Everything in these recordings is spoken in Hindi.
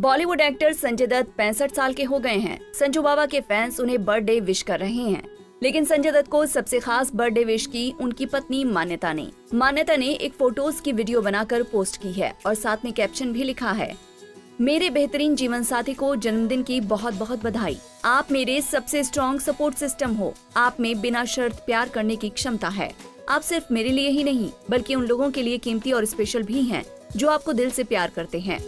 बॉलीवुड एक्टर संजय दत्त 65 साल के हो गए हैं। संजू बाबा के फैंस उन्हें बर्थडे विश कर रहे हैं, लेकिन संजय दत्त को सबसे खास बर्थडे विश की उनकी पत्नी मान्यता ने। मान्यता ने एक फोटोज की वीडियो बनाकर पोस्ट की है और साथ में कैप्शन भी लिखा है, मेरे बेहतरीन जीवन साथी को जन्मदिन की बहुत बहुत बधाई। आप मेरे सबसे स्ट्रॉन्ग सपोर्ट सिस्टम हो। आप में बिना शर्त प्यार करने की क्षमता है। आप सिर्फ मेरे लिए ही नहीं बल्कि उन लोगों के लिए कीमती और स्पेशल भी हैं जो आपको दिल से प्यार करते हैं।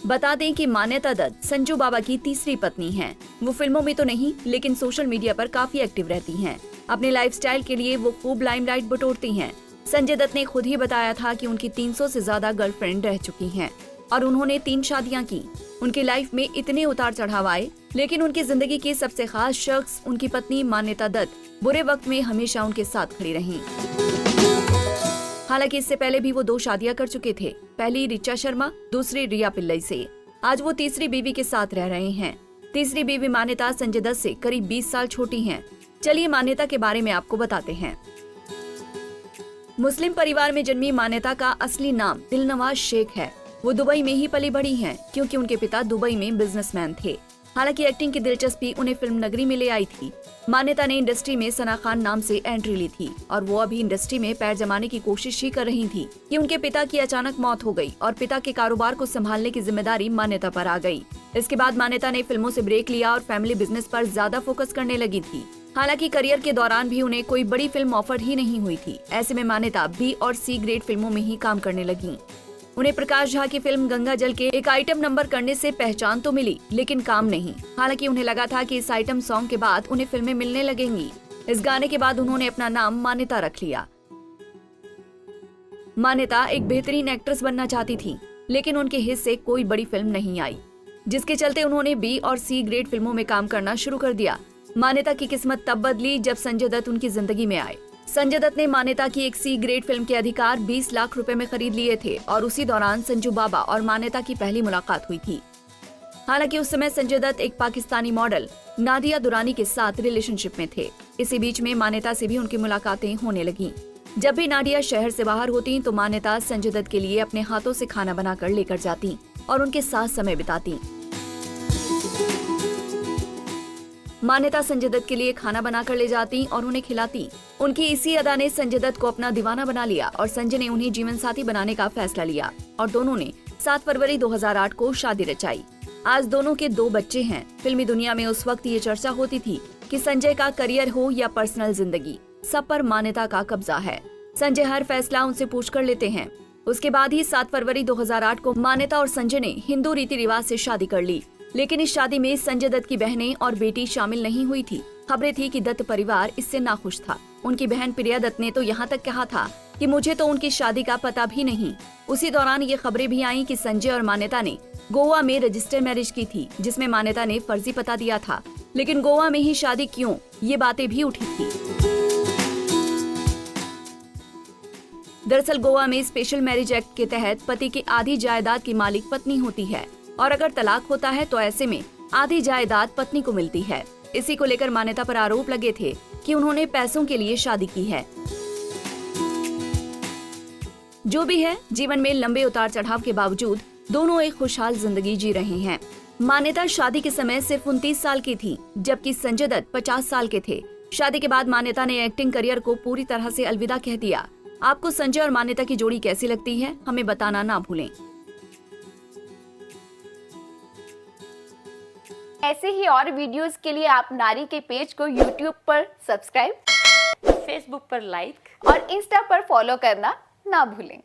बता दें कि मान्यता दत्त संजू बाबा की तीसरी पत्नी हैं। वो फिल्मों में तो नहीं लेकिन सोशल मीडिया पर काफी एक्टिव रहती हैं। अपने लाइफस्टाइल के लिए वो खूब लाइमलाइट बटोरती हैं। संजय दत्त ने खुद ही बताया था कि उनकी 300 से ज्यादा गर्लफ्रेंड रह चुकी हैं और उन्होंने 3 शादियां की। उनकी लाइफ में इतने उतार चढ़ाव आए, लेकिन उनकी जिंदगी की सबसे खास शख्स उनकी पत्नी मान्यता दत्त बुरे वक्त में हमेशा उनके साथ खड़ी रहीं। हालांकि इससे पहले भी वो 2 शादियां कर चुके थे, पहली रिचा शर्मा, दूसरी रिया पिल्लई से। आज वो तीसरी बीवी के साथ रह रहे हैं। तीसरी बीवी मान्यता संजय दत्त से करीब 20 साल छोटी हैं। चलिए मान्यता के बारे में आपको बताते हैं। मुस्लिम परिवार में जन्मी मान्यता का असली नाम दिलनवाज शेख है। वो दुबई में ही पली बढ़ी हैं, क्योंकि उनके पिता दुबई में बिजनेसमैन थे। हालांकि एक्टिंग की दिलचस्पी उन्हें फिल्म नगरी में ले आई थी। मान्यता ने इंडस्ट्री में सना खान नाम से एंट्री ली थी और वो अभी इंडस्ट्री में पैर जमाने की कोशिश ही कर रही थी कि उनके पिता की अचानक मौत हो गई और पिता के कारोबार को संभालने की जिम्मेदारी मान्यता पर आ गई। इसके बाद मान्यता ने फिल्मों से ब्रेक लिया और फैमिली बिजनेस पर ज्यादा फोकस करने लगी थी। हालांकि करियर के दौरान भी उन्हें कोई बड़ी फिल्म ऑफर ही नहीं हुई थी। ऐसे में मान्यता बी और सी ग्रेड फिल्मों में ही काम करने लगी। उन्हें प्रकाश झा की फिल्म गंगा जल के एक आइटम नंबर करने से पहचान तो मिली, लेकिन काम नहीं। हालांकि उन्हें लगा था कि इस आइटम सॉन्ग के बाद उन्हें फिल्में मिलने लगेंगी। इस गाने के बाद उन्होंने अपना नाम मान्यता रख लिया। मान्यता एक बेहतरीन एक्ट्रेस बनना चाहती थी, लेकिन उनके हिस्से कोई बड़ी फिल्म नहीं आई, जिसके चलते उन्होंने बी और सी ग्रेड फिल्मों में काम करना शुरू कर दिया। मान्यता की किस्मत तब बदली जब संजय दत्त उनकी जिंदगी में आए। संजय दत्त ने मान्यता की एक सी ग्रेड फिल्म के अधिकार 20 लाख रुपए में खरीद लिए थे और उसी दौरान संजू बाबा और मान्यता की पहली मुलाकात हुई थी। हालांकि उस समय संजय दत्त एक पाकिस्तानी मॉडल नादिया दुरानी के साथ रिलेशनशिप में थे। इसी बीच में मान्यता से भी उनकी मुलाकातें होने लगी। जब भी नादिया शहर से बाहर होती तो मान्यता संजय दत्त के लिए अपने हाथों से खाना बनाकर लेकर जाती और उनके साथ समय बिताती। मान्यता संजय दत्त के लिए खाना बनाकर ले जाती और उन्हें खिलाती। उनकी इसी अदा ने संजय दत्त को अपना दीवाना बना लिया और संजय ने उन्हें जीवन साथी बनाने का फैसला लिया और दोनों ने 7 फरवरी 2008 को शादी रचाई। आज दोनों के 2 बच्चे हैं। फिल्मी दुनिया में उस वक्त ये चर्चा होती थी कि संजय का करियर हो या पर्सनल जिंदगी, सब पर मान्यता का कब्जा है। संजय हर फैसला उनसे पूछ कर लेते हैं। उसके बाद ही 7 फरवरी 2008 को मान्यता और संजय ने हिंदू रीति रिवाज से शादी कर ली, लेकिन इस शादी में संजय दत्त की बहनें और बेटी शामिल नहीं हुई थी। खबरें थी कि दत्त परिवार इससे नाखुश था। उनकी बहन प्रिया दत्त ने तो यहाँ तक कहा था कि मुझे तो उनकी शादी का पता भी नहीं। उसी दौरान ये खबरें भी आईं कि संजय और मान्यता ने गोवा में रजिस्टर मैरिज की थी, जिसमें मान्यता ने फर्जी पता दिया था। लेकिन गोवा में ही शादी क्यों, ये बातें भी उठी थी। दरअसल गोवा में स्पेशल मैरिज एक्ट के तहत पति की आधी जायदाद की मालिक पत्नी होती है और अगर तलाक होता है तो ऐसे में आधी जायदाद पत्नी को मिलती है। इसी को लेकर मान्यता पर आरोप लगे थे कि उन्होंने पैसों के लिए शादी की है। जो भी है, जीवन में लंबे उतार चढ़ाव के बावजूद दोनों एक खुशहाल जिंदगी जी रहे हैं। मान्यता शादी के समय सिर्फ 29 साल की थी, जबकि संजय दत्त 50 साल के थे। शादी के बाद मान्यता ने एक्टिंग करियर को पूरी तरह से अलविदा कह दिया। आपको संजय और मान्यता की जोड़ी कैसी लगती है, हमें बताना ना भूलें। ऐसे ही और वीडियोस के लिए आप नारी के पेज को YouTube पर सब्सक्राइब, फेसबुक पर लाइक और इंस्टा पर फॉलो करना ना भूलें।